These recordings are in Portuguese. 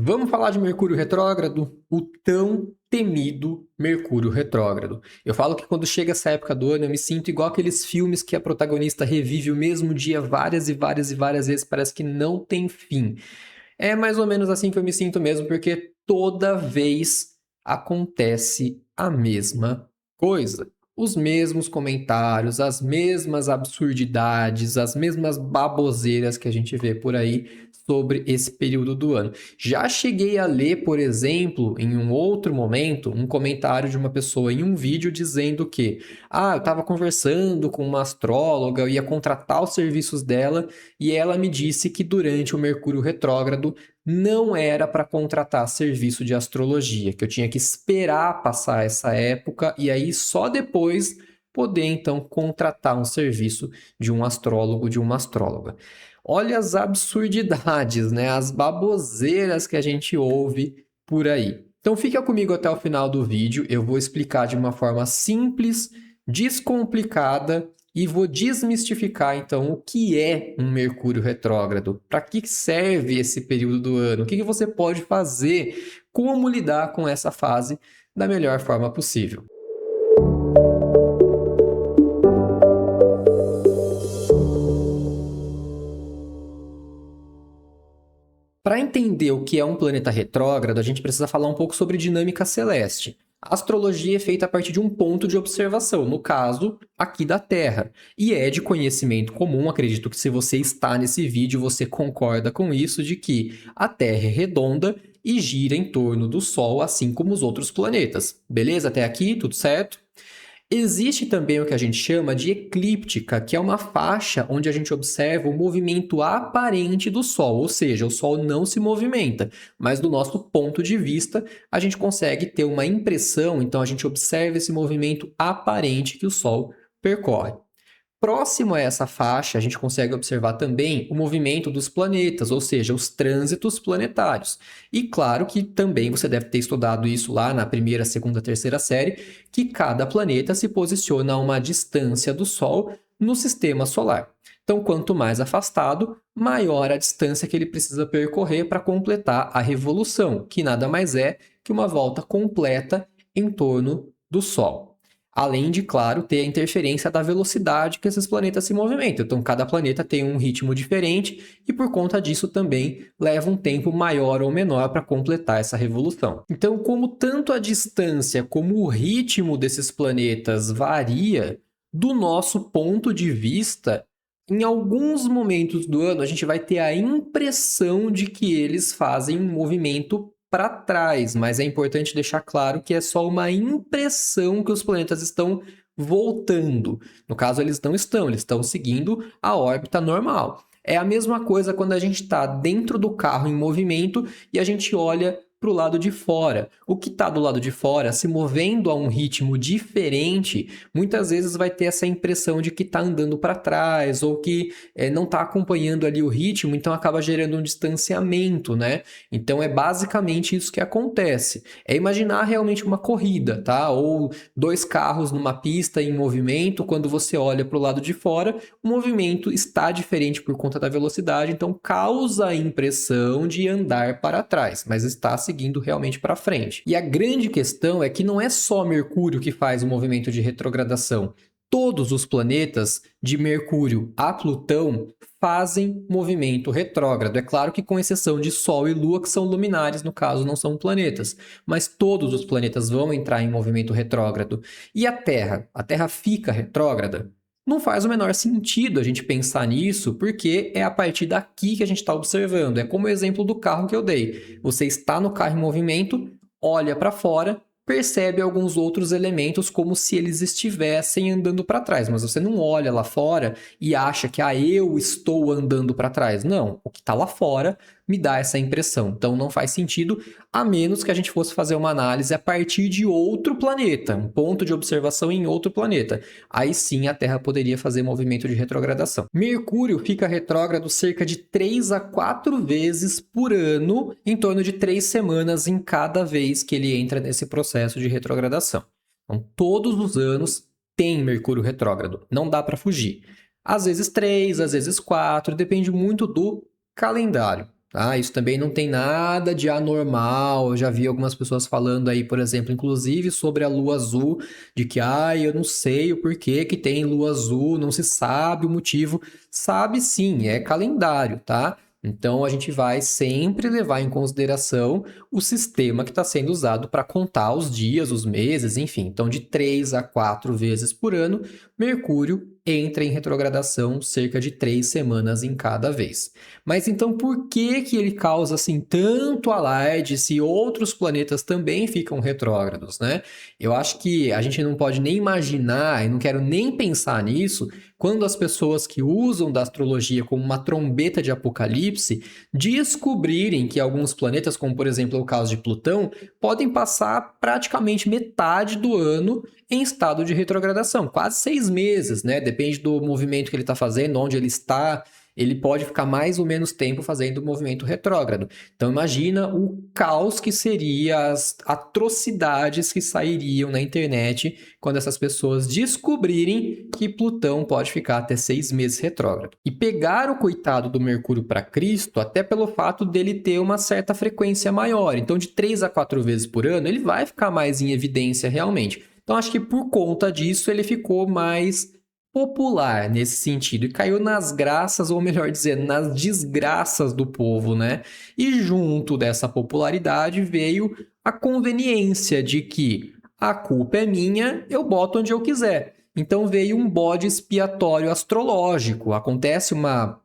Vamos falar de Mercúrio retrógrado? O tão temido Mercúrio retrógrado. Eu falo que quando chega essa época do ano, eu me sinto igual aqueles filmes que a protagonista revive o mesmo dia várias e várias e várias vezes, parece que não tem fim. É mais ou menos assim que eu me sinto mesmo, porque toda vez acontece a mesma coisa. Os mesmos comentários, as mesmas absurdidades, as mesmas baboseiras que a gente vê por aí sobre esse período do ano. Já cheguei a ler, por exemplo, em um outro momento, um comentário de uma pessoa em um vídeo dizendo que eu estava conversando com uma astróloga, eu ia contratar os serviços dela e ela me disse que durante o Mercúrio retrógrado não era para contratar serviço de astrologia, que eu tinha que esperar passar essa época e aí só depois poder então contratar um serviço de um astrólogo, de uma astróloga. Olha as absurdidades, né? As baboseiras que a gente ouve por aí. Então fica comigo até o final do vídeo, eu vou explicar de uma forma simples, descomplicada e vou desmistificar então o que é um Mercúrio retrógrado, para que serve esse período do ano, o que você pode fazer, como lidar com essa fase da melhor forma possível. Para entender o que é um planeta retrógrado, a gente precisa falar um pouco sobre dinâmica celeste. A astrologia é feita a partir de um ponto de observação, no caso, aqui da Terra. E é de conhecimento comum, acredito que se você está nesse vídeo, você concorda com isso, de que a Terra é redonda e gira em torno do Sol, assim como os outros planetas. Beleza? Até aqui, tudo certo? Existe também o que a gente chama de eclíptica, que é uma faixa onde a gente observa o movimento aparente do Sol, ou seja, o Sol não se movimenta, mas do nosso ponto de vista, a gente consegue ter uma impressão, então a gente observa esse movimento aparente que o Sol percorre. Próximo a essa faixa, a gente consegue observar também o movimento dos planetas, ou seja, os trânsitos planetários. E claro que também você deve ter estudado isso lá na primeira, segunda, terceira série, que cada planeta se posiciona a uma distância do Sol no sistema solar. Então, quanto mais afastado, maior a distância que ele precisa percorrer para completar a revolução, que nada mais é que uma volta completa em torno do Sol. Além de, claro, ter a interferência da velocidade que esses planetas se movimentam. Então, cada planeta tem um ritmo diferente e, por conta disso, também leva um tempo maior ou menor para completar essa revolução. Então, como tanto a distância como o ritmo desses planetas varia, do nosso ponto de vista, em alguns momentos do ano, a gente vai ter a impressão de que eles fazem um movimento para trás, mas é importante deixar claro que é só uma impressão que os planetas estão voltando. No caso, eles não estão, eles estão seguindo a órbita normal. É a mesma coisa quando a gente está dentro do carro em movimento e a gente olha para o lado de fora. O que está do lado de fora, se movendo a um ritmo diferente, muitas vezes vai ter essa impressão de que está andando para trás ou que não está acompanhando ali o ritmo, então acaba gerando um distanciamento, né? Então é basicamente isso que acontece. É imaginar realmente uma corrida, tá? Ou dois carros numa pista em movimento, quando você olha para o lado de fora, o movimento está diferente por conta da velocidade, então causa a impressão de andar para trás, mas está seguindo realmente para frente. E a grande questão é que não é só Mercúrio que faz o movimento de retrogradação. Todos os planetas, de Mercúrio a Plutão, fazem movimento retrógrado. É claro que com exceção de Sol e Lua, que são luminares, no caso não são planetas, mas todos os planetas vão entrar em movimento retrógrado. E a Terra? A Terra fica retrógrada? Não faz o menor sentido a gente pensar nisso, porque é a partir daqui que a gente está observando. É como o exemplo do carro que eu dei. Você está no carro em movimento, olha para fora, percebe alguns outros elementos como se eles estivessem andando para trás, mas você não olha lá fora e acha que eu estou andando para trás. Não, o que está lá fora me dá essa impressão. Então não faz sentido, a menos que a gente fosse fazer uma análise a partir de outro planeta, um ponto de observação em outro planeta. Aí sim a Terra poderia fazer movimento de retrogradação. Mercúrio fica retrógrado cerca de 3 a 4 vezes por ano, em torno de 3 semanas em cada vez que ele entra nesse processo de retrogradação. Então, todos os anos tem Mercúrio retrógrado, não dá para fugir. Às vezes 3, às vezes 4, depende muito do calendário. tá? Isso também não tem nada de anormal. Eu já vi algumas pessoas falando aí, por exemplo, inclusive sobre a lua azul, de que, eu não sei o porquê que tem lua azul, não se sabe o motivo. Sabe sim, é calendário, tá? Então a gente vai sempre levar em consideração o sistema que está sendo usado para contar os dias, os meses, enfim. Então, de 3 a 4 vezes por ano, Mercúrio entra em retrogradação cerca de 3 semanas em cada vez. Mas então por que que ele causa assim tanto alarde se outros planetas também ficam retrógrados, né? Eu acho que a gente não pode nem imaginar, e não quero nem pensar nisso, quando as pessoas que usam da astrologia como uma trombeta de apocalipse descobrirem que alguns planetas, como por exemplo o caso de Plutão, podem passar praticamente metade do ano em estado de retrogradação, quase 6 meses, né? Depende do movimento que ele está fazendo, onde ele está, ele pode ficar mais ou menos tempo fazendo o movimento retrógrado. Então imagina o caos que seria, as atrocidades que sairiam na internet quando essas pessoas descobrirem que Plutão pode ficar até 6 meses retrógrado. E pegar o coitado do Mercúrio para Cristo, até pelo fato dele ter uma certa frequência maior. Então, de 3 a 4 vezes por ano, ele vai ficar mais em evidência realmente. Então, acho que por conta disso, ele ficou mais popular nesse sentido e caiu nas graças, ou melhor dizendo, nas desgraças do povo, né? E junto dessa popularidade veio a conveniência de que a culpa é minha, eu boto onde eu quiser. Então veio um bode expiatório astrológico. Acontece uma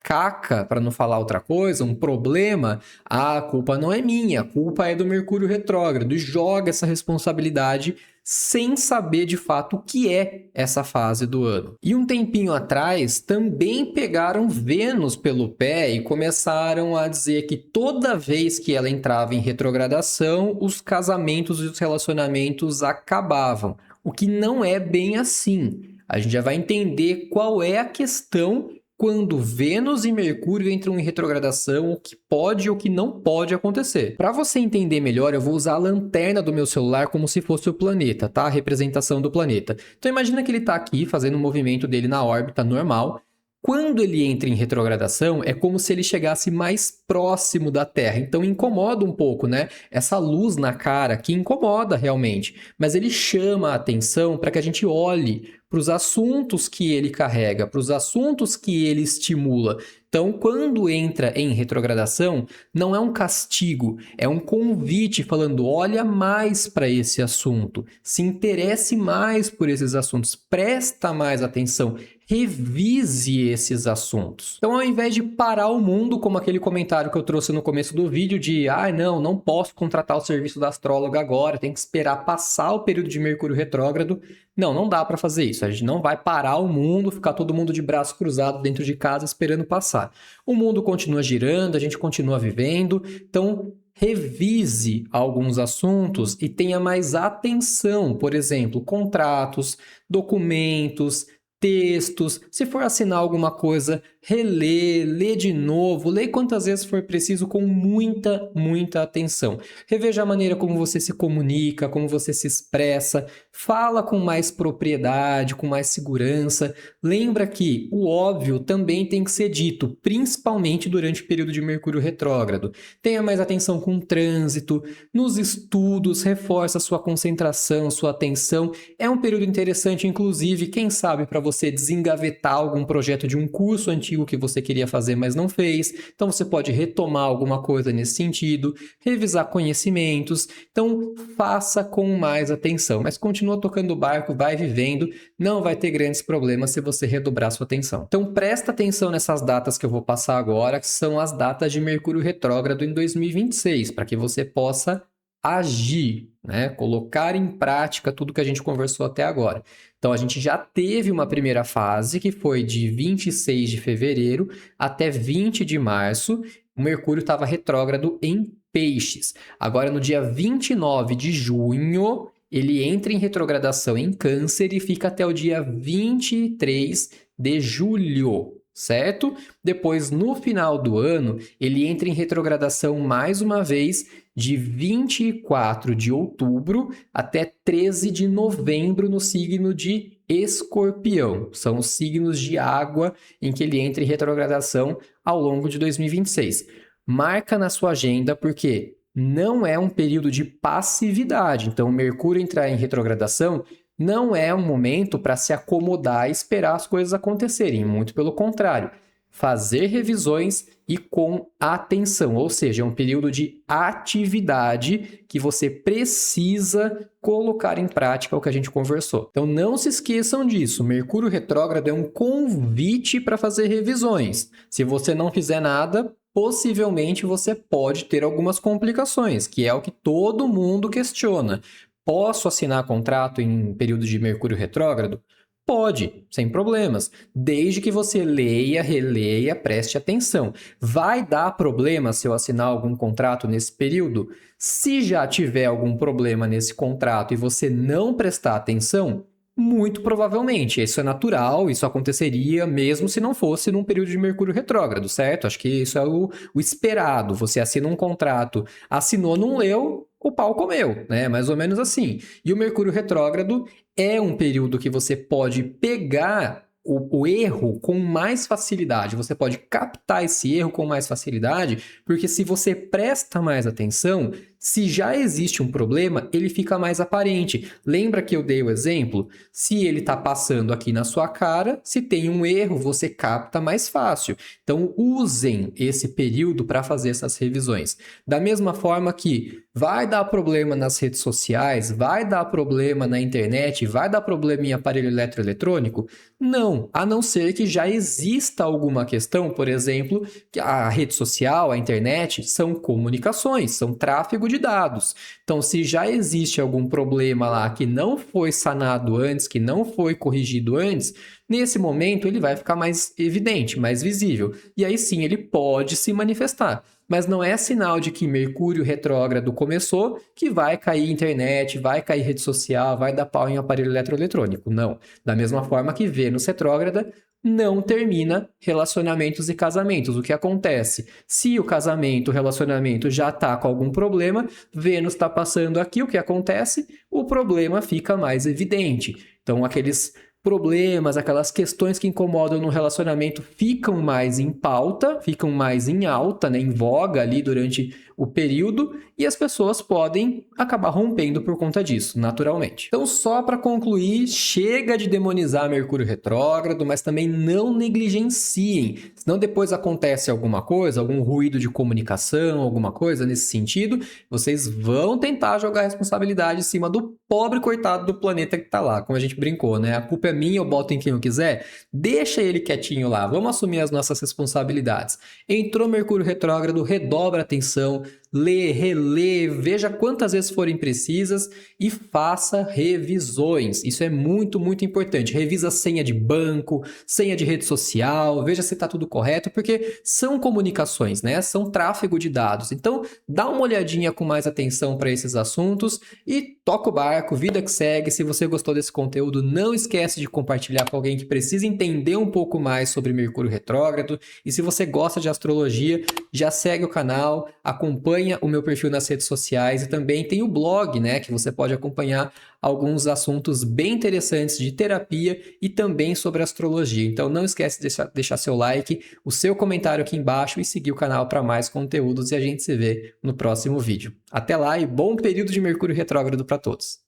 caca, para não falar outra coisa, um problema, a culpa não é minha, a culpa é do Mercúrio retrógrado, e joga essa responsabilidade sem saber de fato o que é essa fase do ano. E um tempinho atrás, também pegaram Vênus pelo pé e começaram a dizer que toda vez que ela entrava em retrogradação, os casamentos e os relacionamentos acabavam, o que não é bem assim. A gente já vai entender qual é a questão quando Vênus e Mercúrio entram em retrogradação, o que pode ou o que não pode acontecer. Para você entender melhor, eu vou usar a lanterna do meu celular como se fosse o planeta, tá? A representação do planeta. Então imagina que ele está aqui fazendo o movimento dele na órbita normal. Quando ele entra em retrogradação, é como se ele chegasse mais próximo da Terra. Então incomoda um pouco, né? Essa luz na cara que incomoda realmente. Mas ele chama a atenção para que a gente olhe para os assuntos que ele carrega, para os assuntos que ele estimula. Então, quando entra em retrogradação, não é um castigo, é um convite falando: olha mais para esse assunto, se interesse mais por esses assuntos, presta mais atenção, revise esses assuntos. Então, ao invés de parar o mundo, como aquele comentário que eu trouxe no começo do vídeo de não posso contratar o serviço da astróloga agora, tem que esperar passar o período de Mercúrio retrógrado. Não dá para fazer isso. A gente não vai parar o mundo, ficar todo mundo de braço cruzado dentro de casa esperando passar. O mundo continua girando, a gente continua vivendo. Então, revise alguns assuntos e tenha mais atenção. Por exemplo, contratos, documentos, textos. Se for assinar alguma coisa, lê de novo, lê quantas vezes for preciso com muita atenção. Reveja a maneira como você se comunica, como você se expressa, fala com mais propriedade, com mais segurança. Lembra que o óbvio também tem que ser dito, principalmente durante o período de Mercúrio retrógrado. Tenha mais atenção com o trânsito, nos estudos, reforça sua concentração, sua atenção. É um período interessante, inclusive, quem sabe, para você desengavetar algum projeto de um curso antigo que você queria fazer, mas não fez. Então, você pode retomar alguma coisa nesse sentido, revisar conhecimentos. Então, faça com mais atenção. Mas continua tocando o barco, vai vivendo, não vai ter grandes problemas se você redobrar sua atenção. Então, presta atenção nessas datas que eu vou passar agora, que são as datas de Mercúrio retrógrado em 2026, para que você possa agir, né? Colocar em prática tudo que a gente conversou até agora. Então, a gente já teve uma primeira fase, que foi de 26 de fevereiro até 20 de março. O Mercúrio estava retrógrado em Peixes. Agora, no dia 29 de junho, ele entra em retrogradação em Câncer e fica até o dia 23 de julho. Certo? Depois, no final do ano, ele entra em retrogradação mais uma vez de 24 de outubro até 13 de novembro no signo de Escorpião. São os signos de água em que ele entra em retrogradação ao longo de 2026. marca na sua agenda, porque não é um período de passividade. Então, Mercúrio entrar em retrogradação não é um momento para se acomodar e esperar as coisas acontecerem, muito pelo contrário. Fazer revisões e com atenção, ou seja, é um período de atividade que você precisa colocar em prática o que a gente conversou. Então não se esqueçam disso, Mercúrio retrógrado é um convite para fazer revisões. Se você não fizer nada, possivelmente você pode ter algumas complicações, que é o que todo mundo questiona. Posso assinar contrato em período de Mercúrio retrógrado? Pode, sem problemas, desde que você leia, releia, preste atenção. Vai dar problema se eu assinar algum contrato nesse período? Se já tiver algum problema nesse contrato e você não prestar atenção, muito provavelmente, isso é natural, isso aconteceria mesmo se não fosse num período de Mercúrio retrógrado, certo? Acho que isso é o esperado. Você assina um contrato, assinou, não leu, o pau comeu, né? Mais ou menos assim. E o Mercúrio retrógrado é um período que você pode pegar o erro com mais facilidade, você pode captar esse erro com mais facilidade, porque se você presta mais atenção, se já existe um problema, ele fica mais aparente. Lembra que eu dei o exemplo? Se ele está passando aqui na sua cara, se tem um erro, você capta mais fácil. Então, usem esse período para fazer essas revisões. Da mesma forma que vai dar problema nas redes sociais, vai dar problema na internet, vai dar problema em aparelho eletroeletrônico? Não, a não ser que já exista alguma questão, por exemplo, que a rede social, a internet, são comunicações, são tráfego de dados. Então, se já existe algum problema lá que não foi sanado antes, que não foi corrigido antes, nesse momento ele vai ficar mais evidente, mais visível. E aí sim, ele pode se manifestar. Mas não é sinal de que Mercúrio retrógrado começou, que vai cair internet, vai cair rede social, vai dar pau em aparelho eletroeletrônico. Não. Da mesma forma que Vênus retrógrada não termina relacionamentos e casamentos. O que acontece? Se o casamento, o relacionamento já está com algum problema, Vênus está passando aqui, o que acontece? O problema fica mais evidente. Então, aqueles problemas, aquelas questões que incomodam no relacionamento ficam mais em pauta, ficam mais em alta, né, em voga ali durante o período, e as pessoas podem acabar rompendo por conta disso, naturalmente. Então, só para concluir, chega de demonizar Mercúrio retrógrado, mas também não negligenciem. Senão depois acontece alguma coisa, algum ruído de comunicação, alguma coisa nesse sentido, vocês vão tentar jogar a responsabilidade em cima do pobre coitado do planeta que está lá, como a gente brincou, né? A culpa é minha, eu boto em quem eu quiser. Deixa ele quietinho lá, vamos assumir as nossas responsabilidades. Entrou Mercúrio retrógrado, redobra a atenção, lê, relê, veja quantas vezes forem precisas e faça revisões. Isso é muito, muito importante. Revisa senha de banco, senha de rede social, veja se está tudo correto, porque são comunicações, né? São tráfego de dados. Então, dá uma olhadinha com mais atenção para esses assuntos e toca o barco, vida que segue. Se você gostou desse conteúdo, não esquece de compartilhar com alguém que precisa entender um pouco mais sobre Mercúrio retrógrado. E se você gosta de astrologia, já segue o canal, acompanha o meu perfil nas redes sociais e também tem o blog, né, que você pode acompanhar alguns assuntos bem interessantes de terapia e também sobre astrologia. Então não esquece de deixar seu like, o seu comentário aqui embaixo e seguir o canal para mais conteúdos e a gente se vê no próximo vídeo. Até lá e bom período de Mercúrio retrógrado para todos!